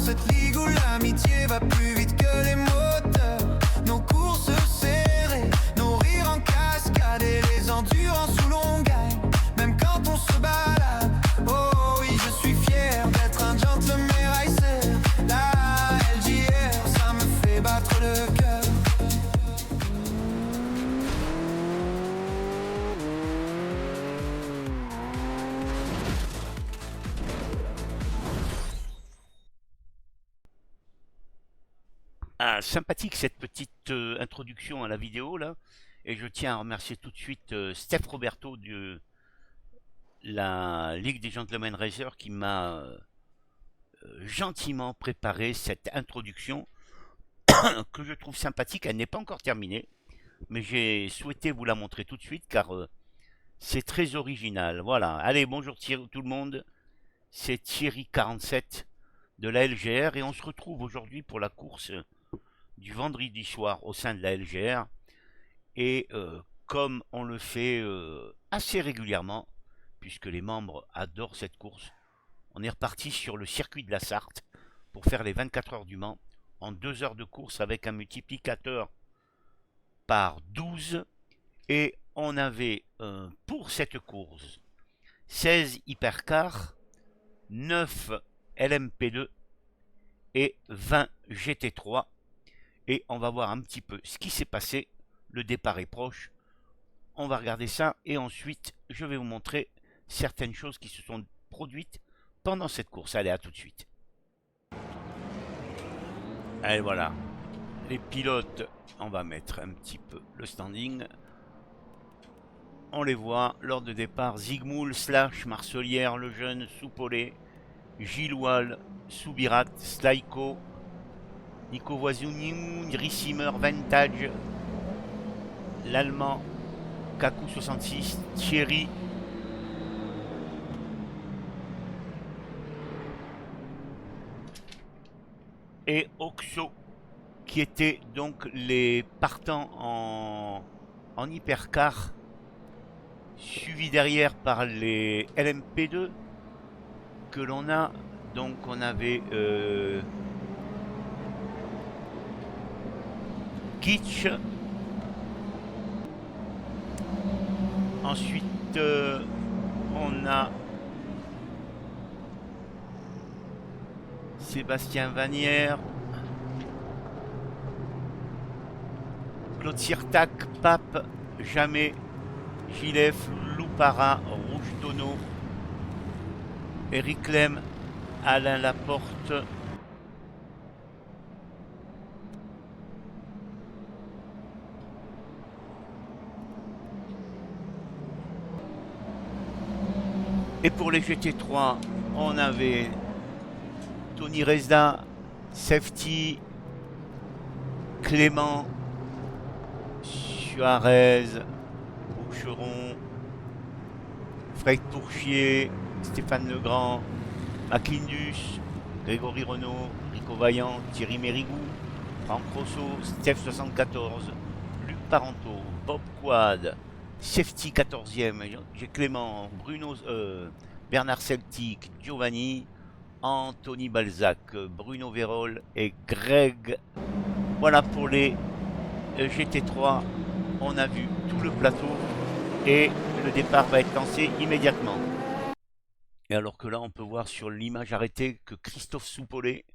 cette ligue où l'amitié va plus vite que les moteurs. Nos courses serrées, nos rires en cascade et les endurances où l'on gagne, même quand on se balade. Oh oui, je suis fier d'être un gentleman racer. La LJR, ça me fait battre le cœur. Ah, sympathique cette petite introduction à la vidéo là, et je tiens à remercier tout de suite Steph Roberto de la Ligue des Gentlemen Racers qui m'a gentiment préparé cette introduction que je trouve sympathique. Elle n'est pas encore terminée, mais j'ai souhaité vous la montrer tout de suite car c'est très original. Voilà, allez, bonjour tout le monde, c'est Thierry47 de la LGR et on se retrouve aujourd'hui pour la course du vendredi soir au sein de la LGR. Et comme on le fait assez régulièrement, puisque les membres adorent cette course, on est reparti sur le circuit de la Sarthe pour faire les 24 heures du Mans en 2 heures de course avec un multiplicateur par 12. Et on avait pour cette course 16 hypercars, 9 LMP2 et 20 GT3. Et on va voir un petit peu ce qui s'est passé. Le départ est proche. On va regarder ça et ensuite je vais vous montrer certaines choses qui se sont produites pendant cette course. Allez, à tout de suite. Allez, voilà. Les pilotes, on va mettre un petit peu le standing. On les voit. Lors de départ, Zigmoul, Slash, Marcelière, Lejeune, Soupolé, Gilles Soubirat, Slaiko, Nico Voisiniou, Rissimmer, Vantage, l'Allemand, Kaku 66, Thierry, et Oxo, qui étaient donc les partants en hypercar, suivis derrière par les LMP2 que l'on a. Donc on avait Kitsch. Ensuite, on a Sébastien Vanière, Claude Sirtac, Pape, Jamais, Gilef, Loupara, Rouge Tonneau, Eric Lem, Alain Laporte, et pour les GT3, on avait Tony Rezda, Safety, Clément, Suarez, Boucheron, Fred Tourchier, Stéphane Legrand, Maclindus, Grégory Renault, Rico Vaillant, Thierry Mérigou, Franck Rosso, Steph74, Luc Parento, Bob Quad, Safety 14e, j'ai Clément, Bernard Celtic, Giovanni, Anthony Balzac, Bruno Vérol et Greg. Voilà pour les GT3. On a vu tout le plateau et le départ va être lancé immédiatement. Et alors que là, on peut voir sur l'image arrêtée que Christophe Soupolé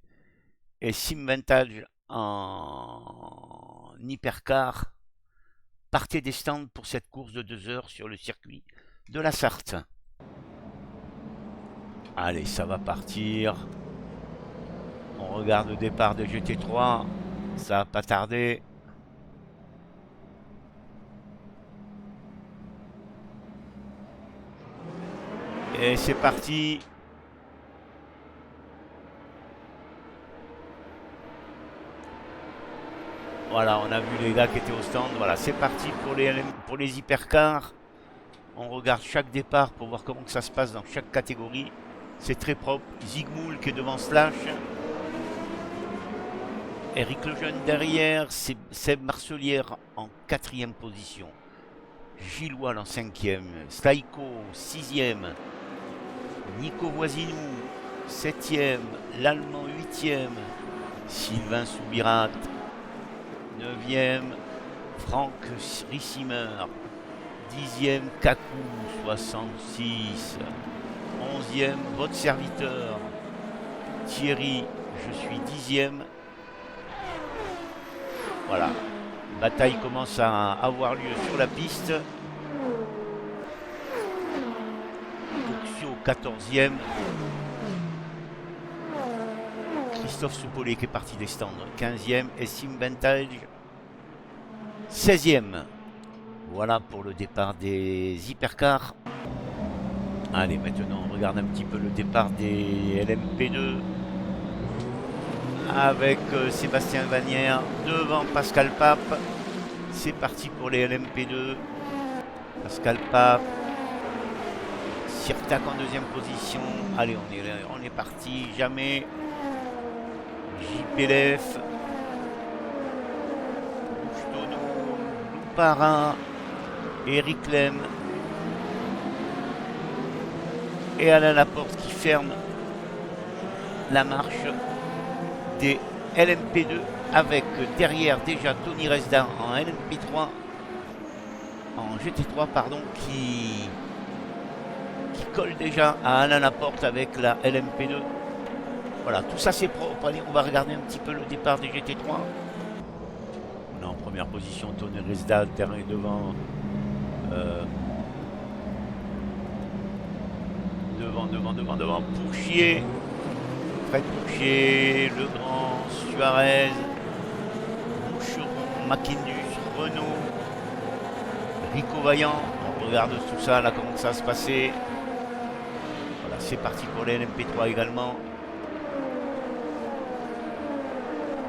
et Sim Vantage en hypercar partaient des stands pour cette course de 2 heures sur le circuit de la Sarthe. Allez, ça va partir. On regarde le départ de GT3. Ça va pas tarder. Et c'est parti. Voilà, on a vu les gars qui étaient au stand. Voilà, c'est parti pour les hypercars. On regarde chaque départ pour voir comment que ça se passe dans chaque catégorie. C'est très propre. Zigmoul qui est devant Slash. Eric Lejeune derrière. Seb Marcelière en 4e position. Gilles Wall en 5e. Slaiko 6e. Nico Voisinou 7e, l'Allemand 8e, Sylvain Soubirat. 9e, Franck Rissimer. 10e, Kakou 66. 11e, votre serviteur, Thierry, je suis 10e. Voilà. Bataille commence à avoir lieu sur la piste. Oxio 14e. Christophe Soupolé qui est parti des stands 15e. Et Sim Vintage 16e. Voilà pour le départ des hypercars. Allez, maintenant on regarde un petit peu le départ des LMP2 avec Sébastien Vanière devant Pascal Pape. C'est parti pour les LMP2. Pascal Pape, Sirtac en deuxième position. Allez, on est parti. Jamais. JPLF, Bouchetono, Loupara, Eric Lem et Alain Laporte qui ferme la marche des LMP2 avec derrière déjà Tony Resda en LMP3, en GT3 pardon, qui colle déjà à Alain Laporte avec la LMP2. Voilà, tout ça c'est propre. Allez, on va regarder un petit peu le départ des GT3. On est en première position, Tony Resda, terrain devant. Devant Pourchier, Fred Pourchier, Legrand, Suarez, Boucheron, Macindus, Renault, Rico Vaillant. On regarde tout ça là, comment ça va se passer. Voilà, c'est parti pour les LMP3 également.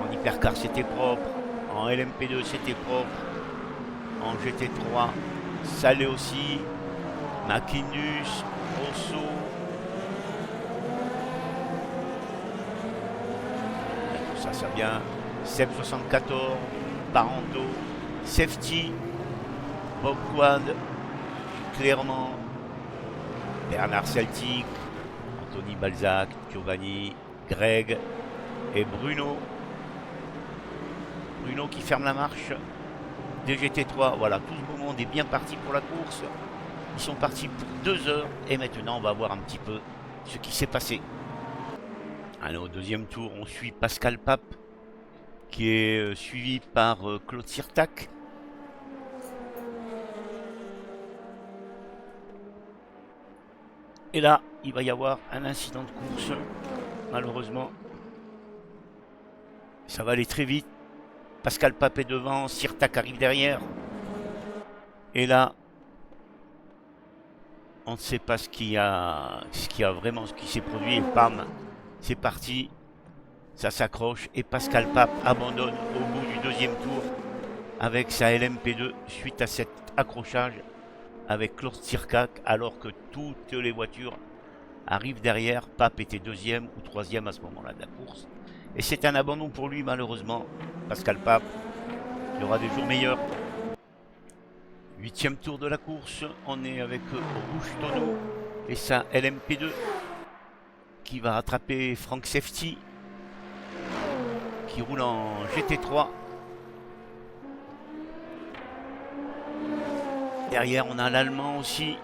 En hypercar c'était propre, en LMP2 c'était propre, en GT3 ça l'est aussi. Macindus, Rosso. Ça vient. Seb 74, Parando, Safety, Bob Quad, Clermont, Bernard Celtic, Anthony Balzac, Giovanni, Greg et Bruno. Bruno qui ferme la marche des GT3. Voilà, tout ce beau monde est bien parti pour la course. Ils sont partis pour 2 heures et maintenant on va voir un petit peu ce qui s'est passé. Alors au deuxième tour, on suit Pascal Pape qui est suivi par Claude Sirtac. Et là, il va y avoir un incident de course, malheureusement. Ça va aller très vite. Pascal Pape est devant, Sirtac arrive derrière. Et là, on ne sait pas ce qui s'est produit. Et bam, c'est parti. Ça s'accroche et Pascal Pape abandonne au bout du deuxième tour avec sa LMP2 suite à cet accrochage avec Claude Sirtac, alors que toutes les voitures arrivent derrière. Pape était deuxième ou troisième à ce moment-là de la course. Et c'est un abandon pour lui malheureusement. Pascal Pape, il y aura des jours meilleurs. 8e tour de la course, on est avec Bouchetono et sa LMP2 qui va rattraper Franck Safety qui roule en GT3. Derrière on a l'Allemand aussi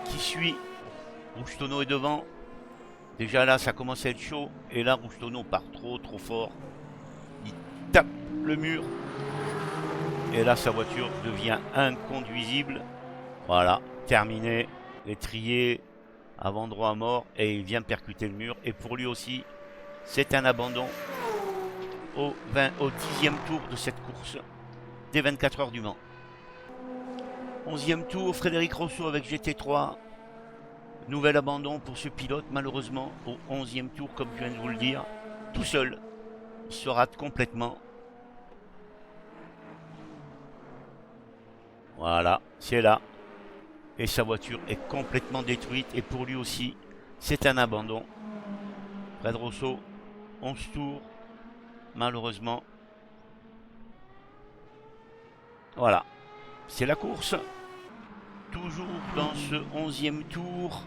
qui suit. Bouchetono est devant. Déjà là ça commence à être chaud et là Bouchetono part trop fort. Il tape le mur. Et là, sa voiture devient inconduisible. Voilà, terminé. L'étrier avant droit à mort et il vient percuter le mur. Et pour lui aussi, c'est un abandon au 10e tour de cette course des 24 heures du Mans. 11e tour, Frédéric Rousseau avec GT3. Nouvel abandon pour ce pilote, malheureusement, au 11e tour, comme je viens de vous le dire. Tout seul, il se rate complètement. Voilà, c'est là. Et sa voiture est complètement détruite. Et pour lui aussi, c'est un abandon. Fred Rousseau, 11 tours. Malheureusement. Voilà. C'est la course. Toujours dans ce 11e tour.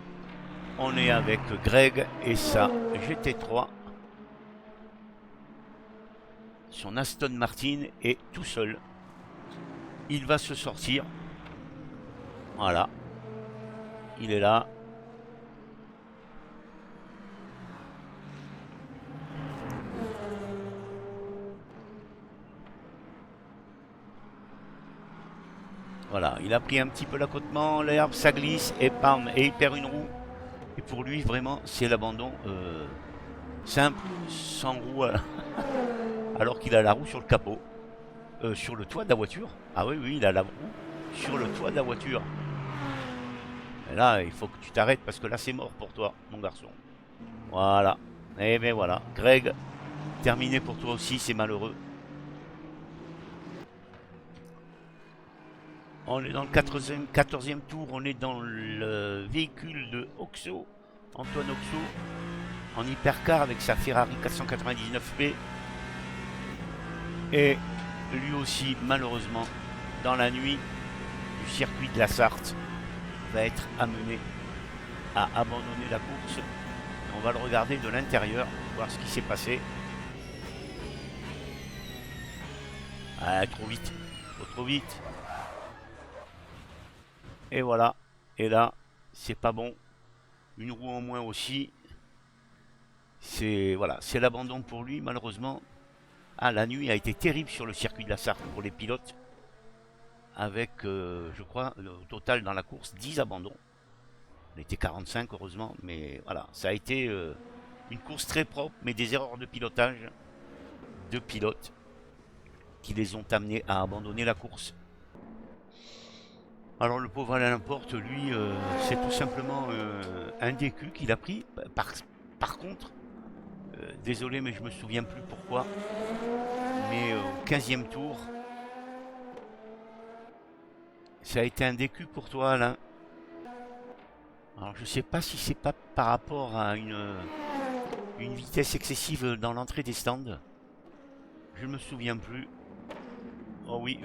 On est avec Greg et sa GT3. Son Aston Martin est tout seul. Il va se sortir. Voilà. Il est là. Voilà, il a pris un petit peu l'accotement, l'herbe, ça glisse et pam, et il perd une roue. Et pour lui, vraiment, c'est l'abandon simple, sans roue, alors qu'il a la roue sur le capot, sur le toit de la voiture. Ah oui, oui, il a la roue sur le toit de la voiture. Et là, il faut que tu t'arrêtes parce que là, c'est mort pour toi, mon garçon. Voilà. Et bien voilà, Greg, terminé pour toi aussi, c'est malheureux. On est dans le 14e tour, on est dans le véhicule de Oxo, Antoine Oxo, en hypercar avec sa Ferrari 499P. Et lui aussi, malheureusement, dans la nuit du circuit de la Sarthe, va être amené à abandonner la course. On va le regarder de l'intérieur, voir ce qui s'est passé. Ah, trop vite, trop vite. Et voilà, et là, c'est pas bon. Une roue en moins aussi. C'est voilà, c'est l'abandon pour lui, malheureusement. Ah, la nuit a été terrible sur le circuit de la Sarthe pour les pilotes. Avec, je crois, au total dans la course, 10 abandons. On était 45, heureusement, mais voilà, ça a été une course très propre, mais des erreurs de pilotage de pilotes qui les ont amenés à abandonner la course. Alors le pauvre Alain Laporte, lui, c'est tout simplement un DQ qu'il a pris. Par contre, désolé, mais je me souviens plus pourquoi. Mais au 15e tour, ça a été un DQ pour toi, Alain. Alors je sais pas si c'est pas par rapport à une vitesse excessive dans l'entrée des stands. Je me souviens plus. Oh oui,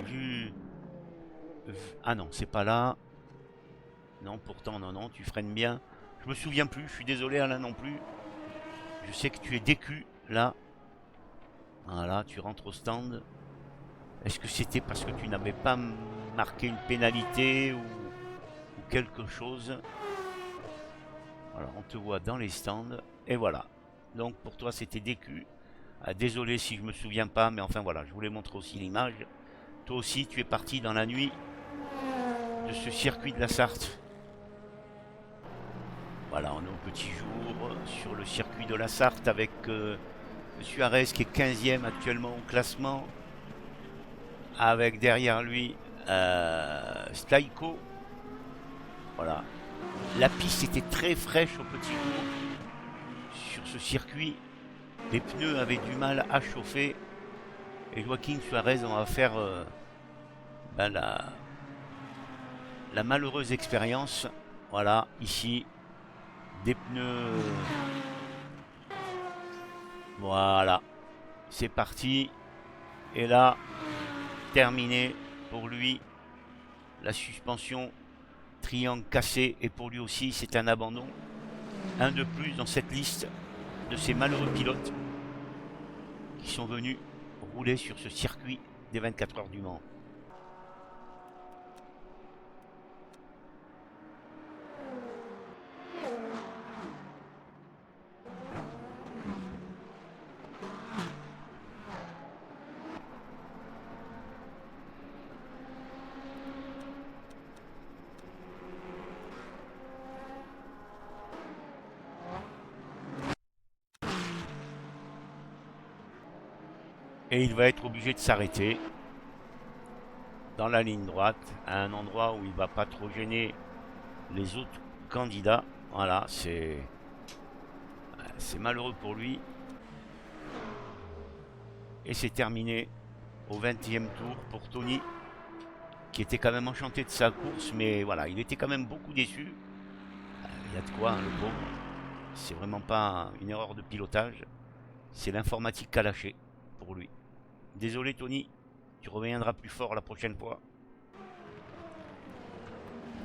ah non, c'est pas là. Non, pourtant, non, tu freines bien. Je me souviens plus, je suis désolé Alain non plus. Je sais que tu es DQ, là. Voilà, tu rentres au stand. Est-ce que c'était parce que tu n'avais pas marqué une pénalité ou quelque chose? Alors, on te voit dans les stands. Et voilà. Donc, pour toi, c'était DQ. Ah, désolé si je me souviens pas, mais enfin voilà, je voulais montrer aussi l'image. Toi aussi, tu es parti dans la nuit de ce circuit de la Sarthe. Voilà, on est au petit jour sur le circuit de la Sarthe avec Suarez qui est 15e actuellement au classement. Avec derrière lui Stajko. Voilà. La piste était très fraîche au petit jour sur ce circuit. Les pneus avaient du mal à chauffer. Et Joaquin Suarez, on va faire la malheureuse expérience. Voilà, ici, des pneus. Voilà, c'est parti. Et là, terminé pour lui. La suspension triangle cassé. Et pour lui aussi, c'est un abandon. Un de plus dans cette liste de ces malheureux pilotes qui sont venus rouler sur ce circuit des 24 heures du Mans. Et il va être obligé de s'arrêter dans la ligne droite, à un endroit où il ne va pas trop gêner les autres candidats. Voilà, c'est malheureux pour lui. Et c'est terminé au 20e tour pour Tony, qui était quand même enchanté de sa course, mais voilà, il était quand même beaucoup déçu. Il y a de quoi, hein, le pauvre. C'est vraiment pas une erreur de pilotage, c'est l'informatique qui a lâché pour lui. Désolé Tony, tu reviendras plus fort la prochaine fois.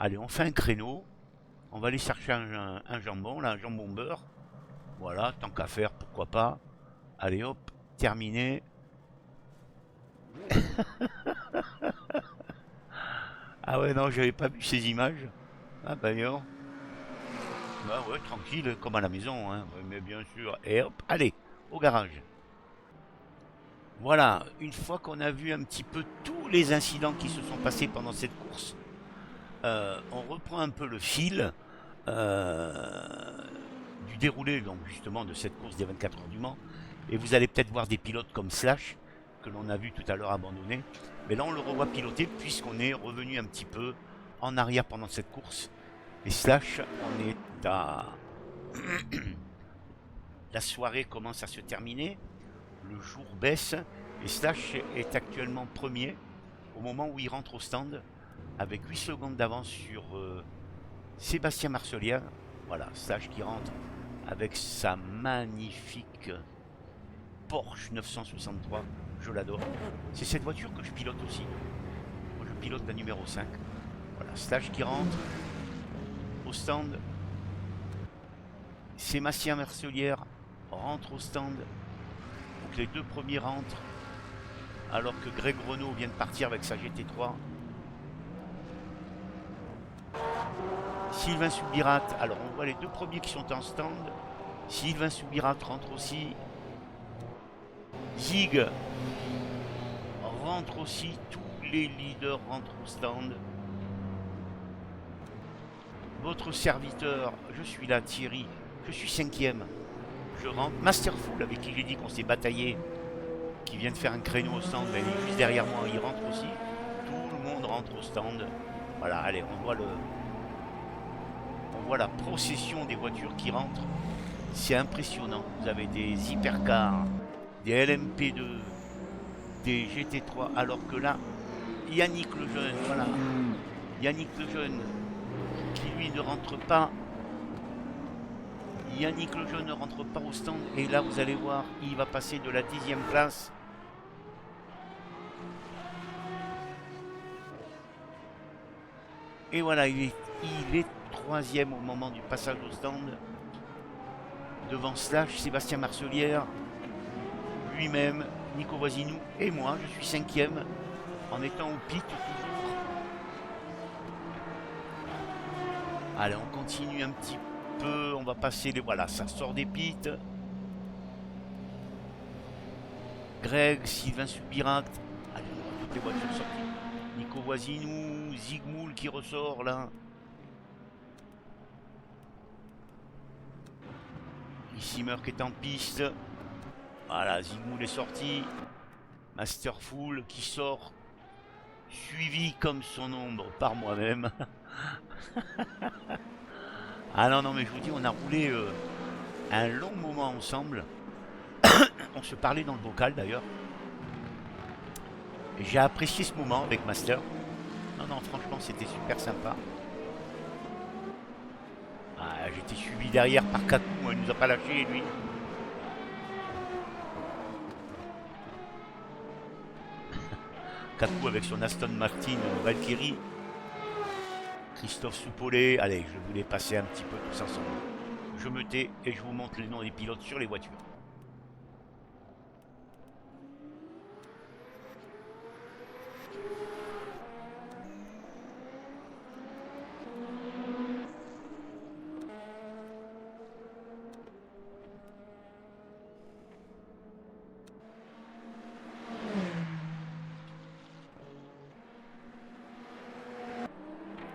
Allez, on fait un créneau. On va aller chercher un jambon, là, un jambon beurre. Voilà, tant qu'à faire, pourquoi pas. Allez hop, terminé. Ah ouais, non, j'avais pas vu ces images. Ah bah non. Bah ouais, tranquille, comme à la maison, hein. Ouais, mais bien sûr. Et hop, allez, au garage. Voilà, une fois qu'on a vu un petit peu tous les incidents qui se sont passés pendant cette course, on reprend un peu le fil euh, du déroulé, donc justement, de cette course des 24 heures du Mans. Et vous allez peut-être voir des pilotes comme Slash, que l'on a vu tout à l'heure abandonner. Mais là, on le revoit piloter puisqu'on est revenu un petit peu en arrière pendant cette course. Et Slash, on est à... La soirée commence à se terminer, le jour baisse, et Slash est actuellement premier au moment où il rentre au stand, avec 8 secondes d'avance sur Sébastien Marcelière. Voilà, Slash qui rentre avec sa magnifique Porsche 963, je l'adore. C'est cette voiture que je pilote aussi. Moi je pilote la numéro 5. Voilà, Slash qui rentre au stand. Sébastien Marcelière rentre au stand. Donc les deux premiers rentrent. Alors que Greg Renault vient de partir avec sa GT3. Sylvain Soubirat, alors on voit les deux premiers qui sont en stand. Sylvain Soubirat rentre aussi. Zig rentre aussi. Tous les leaders rentrent au stand. Votre serviteur, je suis là, Thierry. Je suis 5ème. Je rentre. Masterful, avec qui j'ai dit qu'on s'est bataillé, qui vient de faire un créneau au stand, mais il est juste derrière moi, il rentre aussi. Tout le monde rentre au stand. Voilà, allez, on voit la procession des voitures qui rentrent. C'est impressionnant. Vous avez des hypercars, des LMP2, des GT3, alors que là, Yannick Lejeune, voilà, Yannick Lejeune, qui lui ne rentre pas. Yannick Lejeune ne rentre pas au stand. Et là, vous allez voir, il va passer de la 10e place. Et voilà, il est 3ème au moment du passage au stand. Devant Slash, Sébastien Marcelière, lui-même, Nico Voisinou et moi. Je suis 5ème en étant au pit toujours. Allez, on continue un petit peu. On va passer les... Voilà, ça sort des pits. Greg, Sylvain Soubirat. Allez, on voit toutes les voitures sorties. Nico Voisinou, Zigmoul qui ressort là. Simmer qui est en piste. Voilà, Zigmoul est sorti. Masterful qui sort. Suivi comme son ombre par moi-même. Ah non, non, mais je vous dis, on a roulé un long moment ensemble. On se parlait dans le bocal d'ailleurs. Et j'ai apprécié ce moment avec Master. Non, non, franchement, c'était super sympa. Ah, j'étais suivi derrière par Kakou, il nous a pas lâché lui. Kakou avec son Aston Martin Valkyrie. Christophe Soupolé. Allez, je voulais passer un petit peu tous ensemble. Je me tais et je vous montre les noms des pilotes sur les voitures.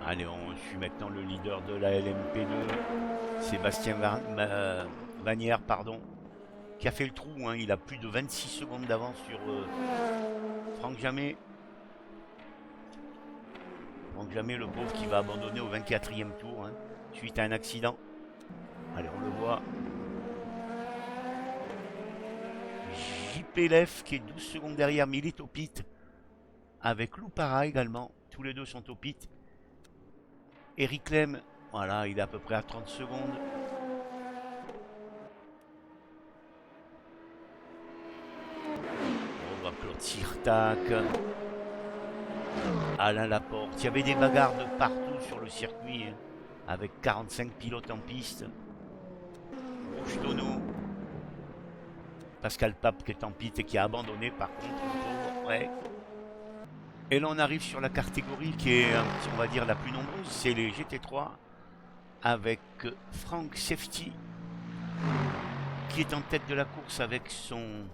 Allez, on suit maintenant le leader de la LMP2, Sébastien Vanière, pardon, qui a fait le trou. Hein. Il a plus de 26 secondes d'avance sur Franck Jamet. Franck Jamet, le pauvre, qui va abandonner au 24e tour, hein, suite à un accident. Allez, on le voit. JPLF qui est 12 secondes derrière, mais il est au pit. Avec Loupara également. Tous les deux sont au pit. Eric Lem, voilà, il est à peu près à 30 secondes. On voit Claude Sirtac. Alain Laporte. Il y avait des bagarres de partout sur le circuit, hein, avec 45 pilotes en piste. Rouge tonneau. Pascal Pape qui est en piste et qui a abandonné par contre. Le pauvre, ouais. Et là on arrive sur la catégorie qui est, on va dire, la plus nombreuse. C'est les GT3 avec Frank Safety qui est en tête de la course avec son...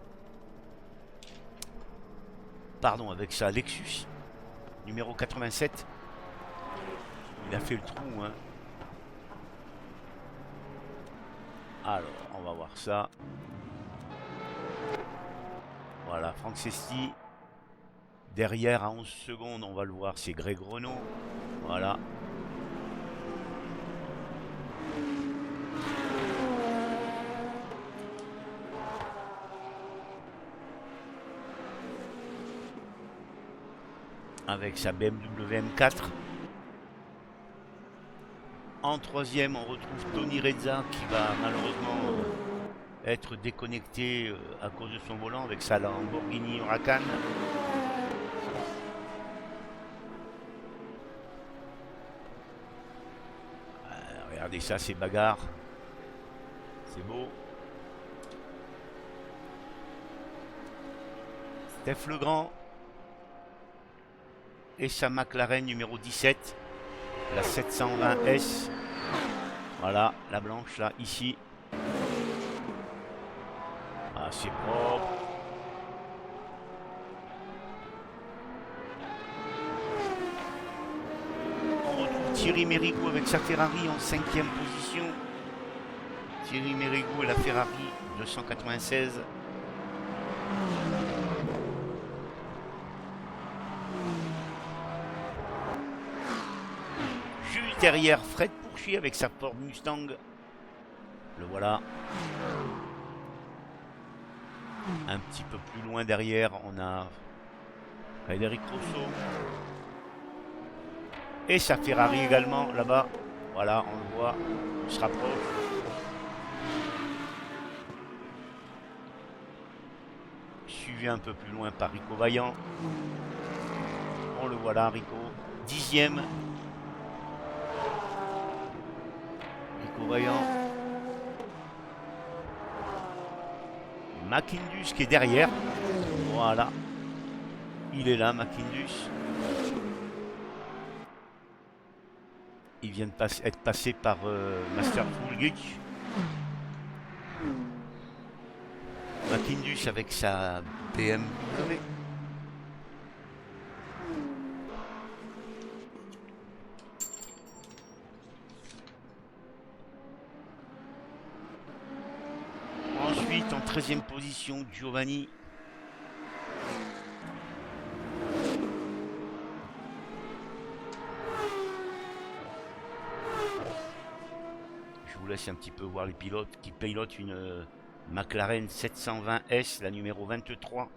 Pardon, avec sa Lexus numéro 87. Il a fait le trou, hein. Alors, on va voir ça. Voilà, Frank Safety. Derrière, à 11 secondes, on va le voir, c'est Greg Renault. Voilà. Avec sa BMW M4. En troisième, on retrouve Tony Rezza qui va malheureusement être déconnecté à cause de son volant avec sa Lamborghini Huracan. Regardez ça, ces bagarres. C'est beau. Steph Legrand. Et sa McLaren numéro 17. La 720S. Voilà, la blanche là, ici. Ah, c'est propre. On retrouve Thierry Mérigout avec sa Ferrari en 5e position. Thierry Mérigout et la Ferrari 296. Juste derrière, Fred Pourchy avec sa Ford Mustang. Le voilà. Un petit peu plus loin derrière, on a Frédéric Rousseau. Et sa Ferrari également, là-bas. Voilà, on le voit. On se rapproche. Suivi un peu plus loin par Rico Vaillant. On le voit là, Rico. 10e. Rico Vaillant. Macindus qui est derrière. Voilà. Il est là, Macindus. Il vient être passé par Masterful Geek. Macindus avec sa BMW. Ensuite, en 13e position, Giovanni. Je vous laisse un petit peu voir les pilotes qui pilotent une McLaren 720S, la numéro 23.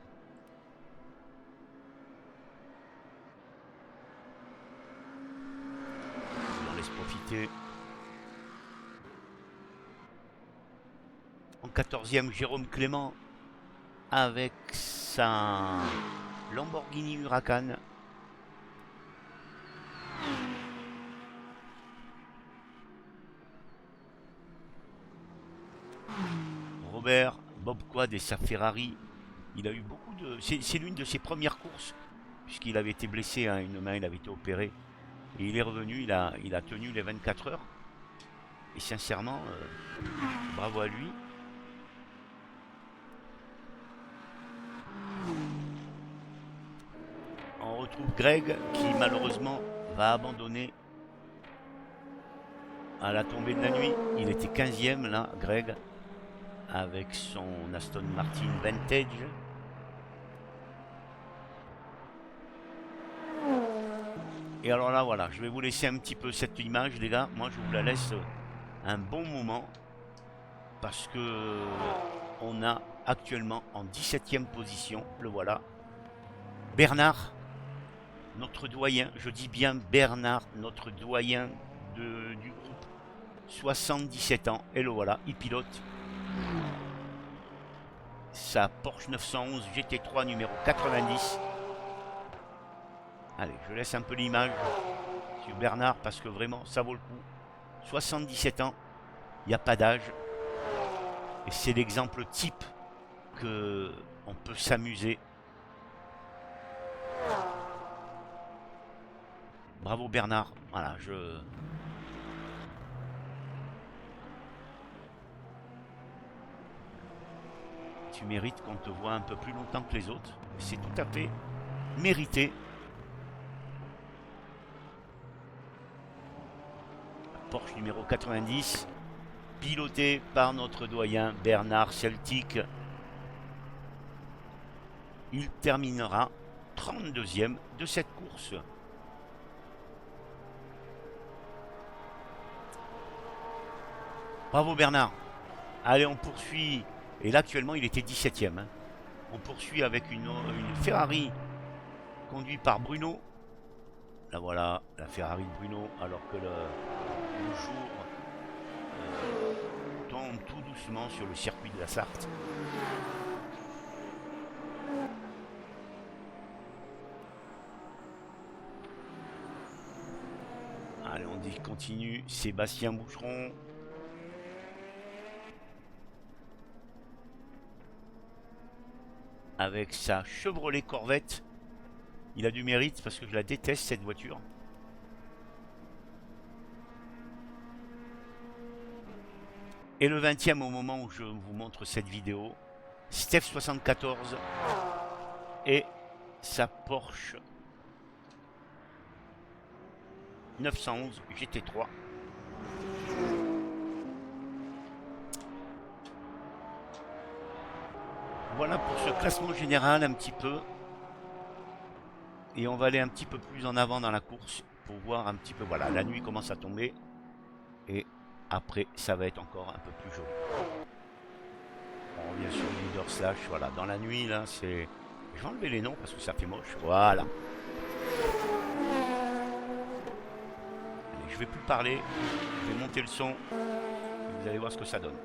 On laisse profiter. En 14e, Jérôme Clément avec sa Lamborghini Huracan. Robert, Bob Quad et sa Ferrari. Il a eu beaucoup de... C'est l'une de ses premières courses, puisqu'il avait été blessé à une main, il avait été opéré. Et il est revenu, il a tenu les 24 heures. Et sincèrement, bravo à lui. On retrouve Greg qui malheureusement va abandonner à la tombée de la nuit. Il était 15e là, Greg, avec son Aston Martin Vantage. Et alors là, voilà, je vais vous laisser un petit peu cette image, les gars. Moi, je vous la laisse un bon moment parce que on a actuellement en 17e position, le voilà, Bernard, notre doyen. Je dis bien Bernard, notre doyen du groupe. 77 ans, et le voilà, il pilote sa Porsche 911 GT3 numéro 90. Allez, je laisse un peu l'image sur Bernard parce que vraiment, ça vaut le coup. 77 ans, il n'y a pas d'âge. Et c'est l'exemple type que on peut s'amuser. Bravo Bernard. Voilà, tu mérites qu'on te voit un peu plus longtemps que les autres. C'est tout à fait mérité. Porsche numéro 90, piloté par notre doyen Bernard Celtic. Il terminera 32e de cette course. Bravo Bernard. Allez, on poursuit. Et là, actuellement, il était 17e. Hein. On poursuit avec une Ferrari conduite par Bruno. Là, voilà, la Ferrari de Bruno, alors que le jour tombe tout doucement sur le circuit de la Sarthe. Allez, on dit continue. Sébastien Boucheron. Avec sa Chevrolet Corvette. Il a du mérite parce que je la déteste cette voiture. Et le 20e au moment où je vous montre cette vidéo, Steph74 et sa Porsche 911 GT3. Voilà pour ce classement général un petit peu. Et on va aller un petit peu plus en avant dans la course pour voir un petit peu. Voilà, la nuit commence à tomber. Et après, ça va être encore un peu plus joli. On revient sur le leader slash. Voilà, dans la nuit, là, c'est... Je vais enlever les noms parce que ça fait moche. Voilà. Allez, je vais plus parler. Je vais monter le son. Et vous allez voir ce que ça donne.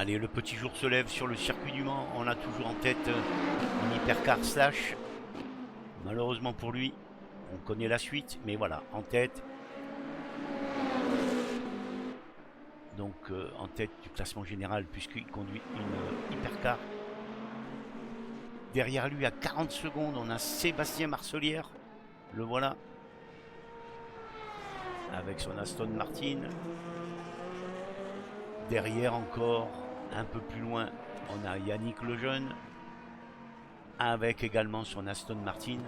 Allez, le petit jour se lève sur le circuit du Mans. On a toujours en tête un hypercar Slash. Malheureusement pour lui, on connaît la suite, mais voilà, en tête. Donc en tête du classement général puisqu'il conduit une hypercar. Derrière lui à 40 secondes, on a Sébastien Marcelière. Le voilà. Avec son Aston Martin. Derrière encore, un peu plus loin, on a Yannick Lejeune. Avec également son Aston Martin.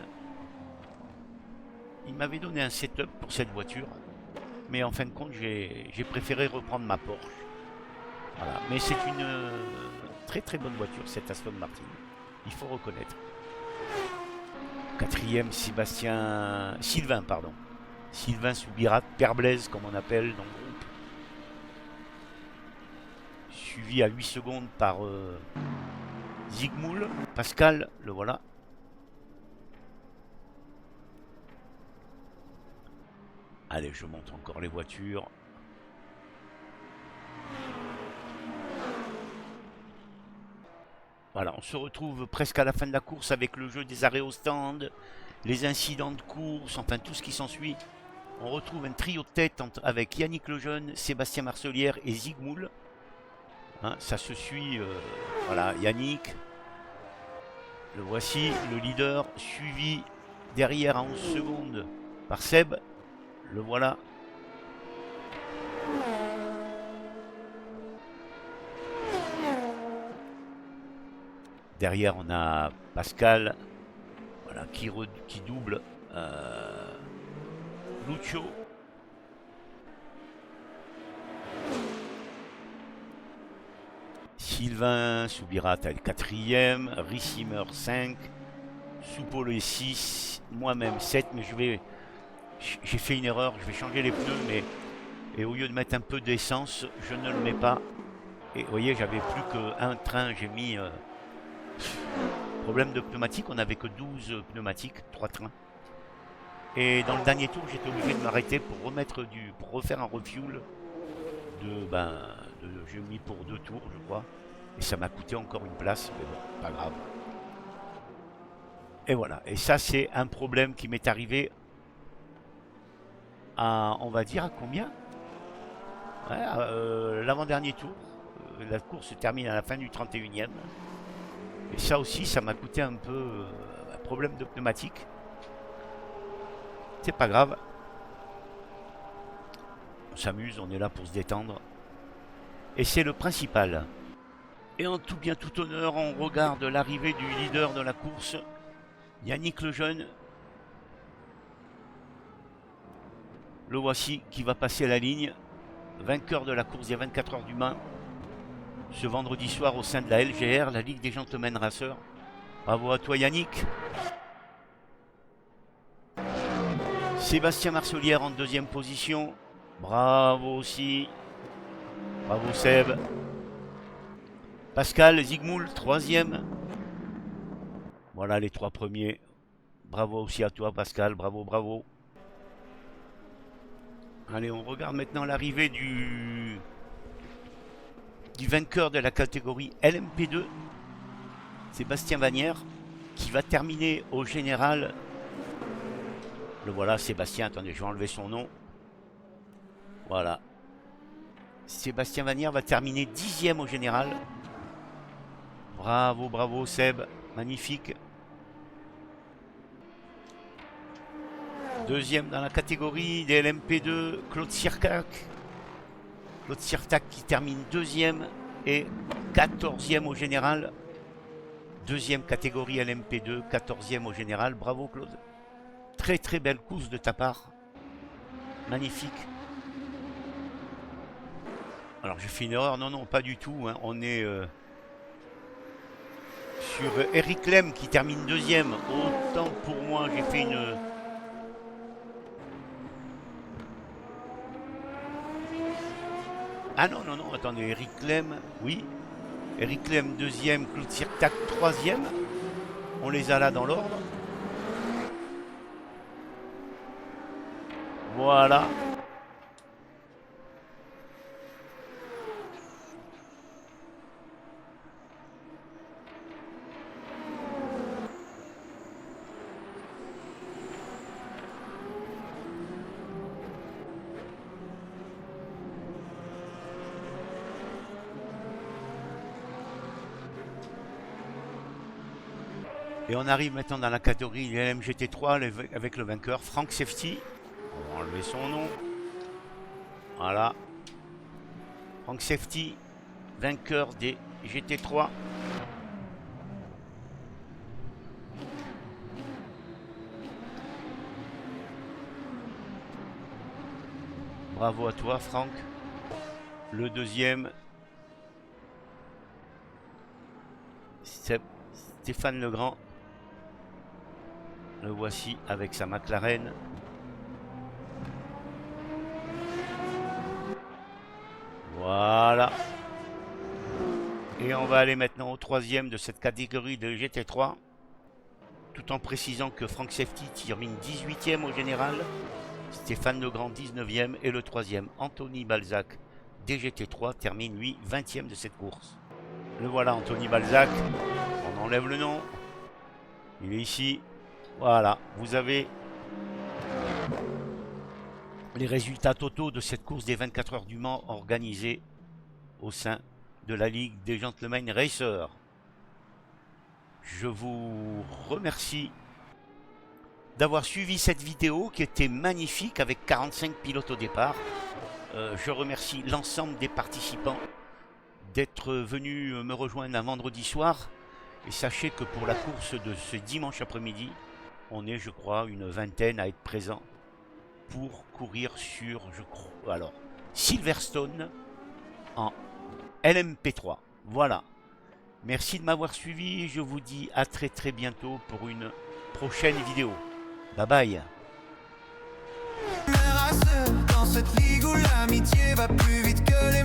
Il m'avait donné un setup pour cette voiture. Mais en fin de compte, j'ai préféré reprendre ma Porsche. Voilà. Mais c'est une très très bonne voiture, cette Aston Martin. Il faut reconnaître. Quatrième, Sylvain, pardon. Sylvain Soubirat, Père Blaise, comme on appelle dans le groupe. Suivi à 8 secondes par Zigmoul. Pascal, le voilà. Allez, je montre encore les voitures. Voilà, on se retrouve presque à la fin de la course avec le jeu des arrêts au stand, les incidents de course, enfin tout ce qui s'ensuit. On retrouve un trio de tête avec Yannick Lejeune, Sébastien Marcelière et Zigmoul. Hein, ça se suit, voilà, Yannick. Le voici, le leader, suivi derrière à 11 secondes par Seb. Le voilà. Derrière, on a Pascal, voilà, qui double Lucio. Sylvain Soubirat est 4e, Rissimmer 5, Soupolo est 6, moi-même 7, mais j'ai fait une erreur, je vais changer les pneus, et au lieu de mettre un peu d'essence, je ne le mets pas. Et vous voyez, j'avais plus qu'un train, j'ai mis... problème de pneumatique, on n'avait que 12 pneumatiques, 3 trains. Et dans le dernier tour, j'étais obligé de m'arrêter pour refaire un refuel j'ai mis pour 2 tours, je crois. Et ça m'a coûté encore une place, mais bon, pas grave. Et voilà, et ça c'est un problème qui m'est arrivé à, on va dire, à combien? Ouais, l'avant-dernier tour. La course se termine à la fin du 31e. Et ça aussi, ça m'a coûté un peu un problème de pneumatique. C'est pas grave. On s'amuse, on est là pour se détendre. Et c'est le principal. Et en tout bien tout honneur, on regarde l'arrivée du leader de la course, Yannick Lejeune. Le voici qui va passer la ligne. Vainqueur de la course des 24 heures du Mans. Ce vendredi soir au sein de la LGR, la Ligue des Gentlemen Racers. Bravo à toi Yannick. Sébastien Marcelière en 2e position. Bravo aussi. Bravo Seb. Pascal Zigmoul, 3e. Voilà les 3 premiers. Bravo aussi à toi Pascal, bravo, bravo. Allez, on regarde maintenant l'arrivée du vainqueur de la catégorie LMP2, Sébastien Vanière, qui va terminer au général. Le voilà, Sébastien, attendez, je vais enlever son nom. Voilà. Sébastien Vanière va terminer 10e au général. Bravo, bravo Seb, magnifique. 2e dans la catégorie des LMP2, Claude Sircac. Claude Sircac qui termine 2e et 14e au général. 2e catégorie LMP2, 14e au général. Bravo Claude. Très très belle course de ta part. Magnifique. Alors j'ai fait une erreur, non, pas du tout. Hein. On est sur Eric Lem qui termine 2e. Autant pour moi, j'ai fait une... Ah non, attendez, Eric Lem, oui. Eric Lem 2e, Claude Sircac 3e. On les a là dans l'ordre. Voilà. Et on arrive maintenant dans la catégorie LMGT3 avec le vainqueur, Frank Safety. On va enlever son nom. Voilà. Frank Safety, vainqueur des GT3. Bravo à toi, Franck. Le deuxième, Stéphane Legrand. Le voici avec sa McLaren. Voilà. Et on va aller maintenant au troisième de cette catégorie de GT3. Tout en précisant que Frank Safety termine 18e au général. Stéphane Legrand 19e. Et le troisième, Anthony Balzac des GT3, termine lui 20e de cette course. Le voilà, Anthony Balzac. On enlève le nom. Il est ici. Voilà, vous avez les résultats totaux de cette course des 24 heures du Mans organisée au sein de la Ligue des Gentlemen Racers. Je vous remercie d'avoir suivi cette vidéo qui était magnifique avec 45 pilotes au départ. Je remercie l'ensemble des participants d'être venus me rejoindre un vendredi soir. Et sachez que pour la course de ce dimanche après-midi, on est, je crois, une vingtaine à être présents pour courir sur, je crois, alors, Silverstone en LMP3. Voilà. Merci de m'avoir suivi. Je vous dis à très très bientôt pour une prochaine vidéo. Bye bye. Dans cette ligue où l'amitié va plus vite que les